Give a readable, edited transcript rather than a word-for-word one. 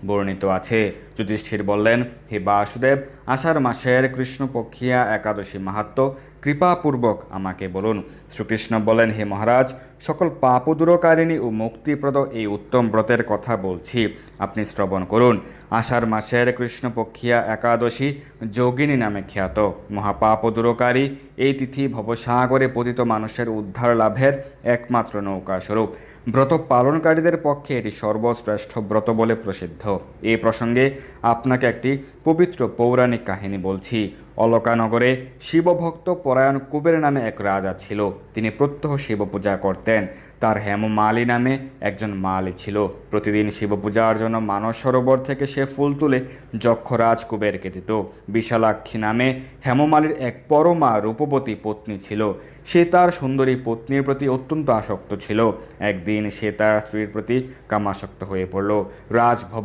বর্ণিত আছে। যুধিষ্ঠির বললেন, হে বাসুদেব, আষাঢ় মাসের কৃষ্ণপক্ষিয়া একাদশী মাহাত্ম্য কৃপাপূর্বক আমাকে বলুন। শ্রীকৃষ্ণ বলেন, হে মহারাজ, সকল পাপদূরকারিণী ও মুক্তিপ্রদ এই উত্তম ব্রতের কথা বলছি, আপনি শ্রবণ করুন। আষাঢ় মাসের কৃষ্ণপক্ষিয়া একাদশী যোগিনী নামে খ্যাত। মহাপাপদূরকারী এই তিথি ভবসাগরে পতিত মানুষের উদ্ধার লাভের একমাত্র নৌকা স্বরূপ। ব্রত পালনকারীদের পক্ষে এটি সর্বশ্রেষ্ঠ ব্রত বলে প্রসিদ্ধ। এই প্রসঙ্গে আপনাকে একটি পবিত্র পৌরাণিক কাহিনী বলছি। অলকানগরে শিবভক্ত পরায়ণ কুবের নামে এক রাজা ছিল। তিনি প্রত্যহ শিব পূজা করতেন। তার হেমমালী নামে একজন মালী ছিল। প্রতিদিন শিব পূজার জন্য মানস সরোবর থেকে সে ফুল তুলে যক্ষরাজ কুবেরকে দিত। বিশালাক্ষী নামে হেমমালীর এক পরমা রূপবতী পত্নী ছিল। সে তার সুন্দরী পত্নীর প্রতি অত্যন্ত আসক্ত ছিল। একদিন সে তার স্ত্রীর প্রতি কামাসক্ত হয়ে পড়ল। রাজভবন